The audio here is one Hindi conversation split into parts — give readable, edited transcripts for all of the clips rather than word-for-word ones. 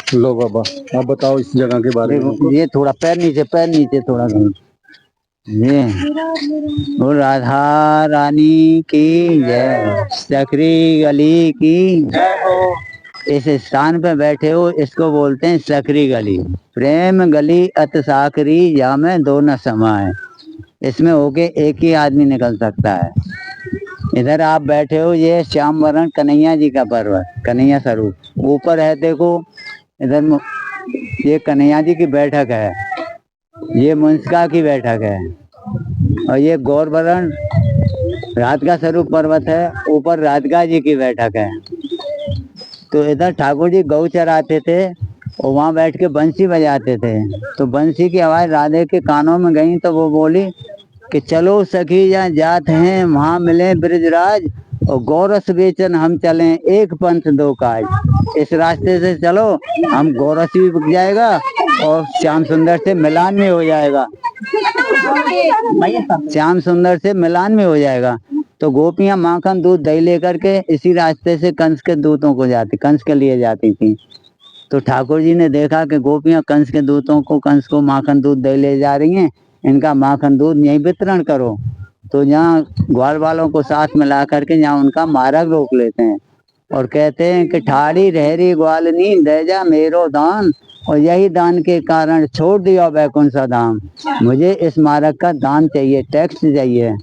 लो बाबा, आप बताओ इस जगह के बारे में। ये थोड़ा पैर नीचे थोड़ा ये वो राधा रानी की जय, सकरी गली की जय। इस स्थान पे बैठे हो, इसको बोलते हैं सकरी गली। प्रेम गली अत साकरी, या में दो न समाए। इसमें होके एक ही आदमी निकल सकता है। इधर आप बैठे हो, ये श्याम वरण कन्हैया जी का पर्वत, कन्हैया स्वरूप ऊपर है देखो। इधर ये कन्हैया जी की बैठक है, ये मुंसका की बैठक है, और ये गौरवरण राधिका स्वरूप पर्वत है, ऊपर राधिका जी की बैठक है। तो इधर ठाकुर जी गौ चराते थे और वहाँ बैठ के बंसी बजाते थे। तो बंसी की आवाज राधे के कानों में गई तो वो बोली कि चलो सखी जहाँ जात हैं वहाँ मिले ब्रिजराज, और गौरस बेचन हम चलें एक पंथ दो काज। इस रास्ते से चलो, हम गौरस भी बिक जाएगा और श्याम सुंदर से मिलान भी हो जाएगा, श्याम सुंदर से मिलान भी हो जाएगा। तो गोपियां माखन दूध दही लेकर के इसी रास्ते से कंस के दूतों को जाती, कंस के लिए जाती थी। तो ठाकुर जी ने देखा कि गोपियां कंस के दूतों को, कंस को माखन दूध दही ले जा रही हैं, इनका माखन दूध यहीं वितरण करो। तो यहाँ ग्वाल वालों को साथ मिला करके यहाँ उनका मार्ग रोक लेते हैं और कहते हैं कि ठाड़ी रहरी ग्वालनी दे जा मेरो दान, और यही दान के कारण छोड़ दिया वैकुंठ सा धाम। मुझे इस मार्ग का दान चाहिए, टैक्स चाहिए।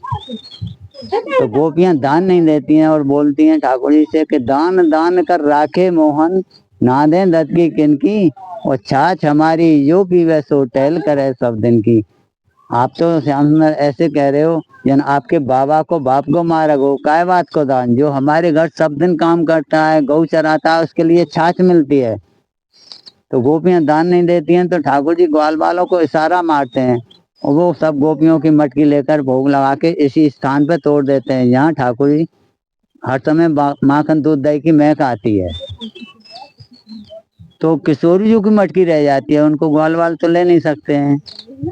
तो गोपियां दान नहीं देती हैं और बोलती हैं ठाकुर जी से कि दान दान कर राखे मोहन, ना दें दत्त की किनकी, और छाछ हमारी जो पीवे सो टहल करे सब दिन की। आप तो श्याम सुंदर ऐसे कह रहे हो जन आपके बाबा को बाप को मारा गो, काय बात को दान। जो हमारे घर सब दिन काम करता है, गौ चराता है, उसके लिए छाछ मिलती है। तो गोपियां दान नहीं देती हैं तो ठाकुर जी ग्वाल वालों को इशारा मारते हैं और वो सब गोपियों की मटकी लेकर भोग लगा के इसी स्थान पे तोड़ देते हैं। यहाँ ठाकुर जी हर समय माखन दूध दही की महक आती है। तो किशोरी जी की मटकी रह जाती है, उनको ग्वाल वाल तो ले नहीं सकते हैं।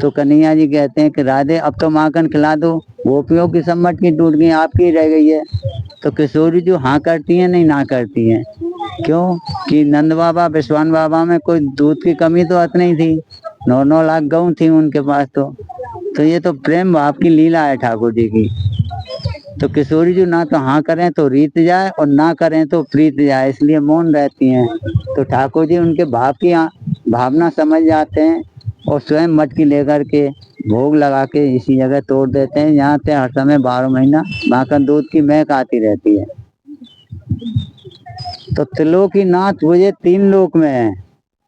तो कन्हैया जी कहते हैं कि राधे अब तो माखन खिला दो, गोपियों की सब मटकी टूट गई, आपकी रह गई है। तो किशोरी जी हाँ करती हैं, नहीं ना करती हैं। क्यों कि नंद बाबा विश्वान बाबा में कोई दूध की कमी तो अत नहीं थी, 9-9 लाख गऊ थी उनके पास। तो ये तो प्रेम भाव की लीला है ठाकुर जी की। तो किशोरी जी ना तो हाँ करें तो रीत जाए और ना करें तो प्रीत जाए, इसलिए मौन रहती हैं। तो ठाकुर जी उनके भाव की भावना समझ जाते हैं और स्वयं मटकी लेकर के भोग लगा के इसी जगह तोड़ देते हैं। यहाँ से हर समय 12 महीना माखन दूध की महक आती रहती है। तो त्रिलोकीनाथ वो ये 3 लोक में है।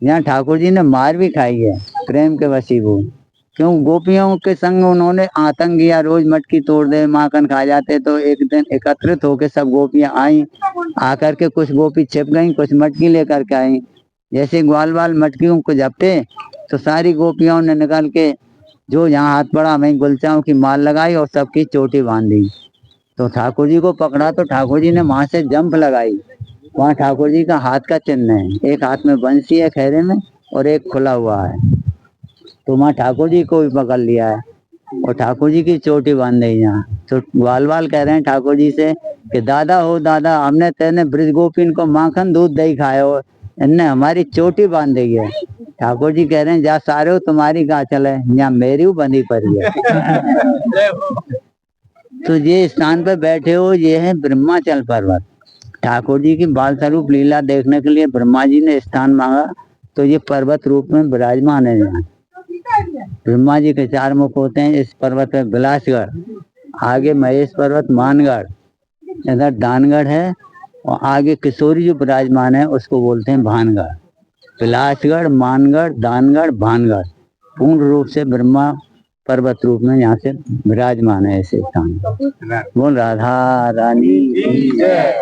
यहाँ ठाकुर जी ने मार भी खाई है प्रेम के वशीभूत। क्यों गोपियों के संग उन्होंने आतंक किया, रोज मटकी तोड़ दे माखन खा जाते। तो एक दिन एकत्रित होकर सब गोपियां आई, आकर के कुछ गोपी छिप गई, कुछ मटकी लेकर के आई। जैसे ग्वाल वाल मटकियों को जपते तो सारी गोपियों ने निकल के जो यहाँ हाथ पड़ा वहीं गुलचाओं की माल लगाई और सबकी चोटी बांधी। तो ठाकुर जी को पकड़ा तो ठाकुर जी ने वहां से जंप लगाई। वहाँ ठाकुर जी का हाथ का चिन्ह है, एक हाथ में बंसी है खैरे में और एक खुला हुआ है। तो वहाँ ठाकुर जी को भी पकड़ लिया है और ठाकुर जी की चोटी बांध दी यहाँ। तो ग्वाल वाल कह रहे हैं ठाकुर जी से कि दादा हो दादा, हमने तेने ब्रज गोपीन को माखन दूध दही खाया हो, इनने हमारी चोटी बांध दी है। ठाकुर जी कह रहे हैं जा सारे हो तुम्हारी कहाँ चले, यहाँ मेरी बंधी पड़ी है। तो ये स्थान पर बैठे हो, ये है ब्रह्माचल पर्वत। ठाकुर जी की बाल स्वरूप लीला देखने के लिए ब्रह्मा जी ने स्थान मांगा तो ये पर्वत रूप में विराजमान है। यहाँ ब्रह्मा जी के 4 मुख होते हैं। इस पर्वत पे बिलासगढ़, आगे महेश पर्वत मानगढ़, इधर दानगढ़ है और आगे किशोरी जो विराजमान है उसको बोलते हैं भानगढ़। बिलासगढ़, मानगढ़, दानगढ़, भानगढ़ पूर्ण रूप से ब्रह्मा पर्वत रूप में यहाँ से विराजमान है ऐसे स्थान। बोल राधा रानी की जय।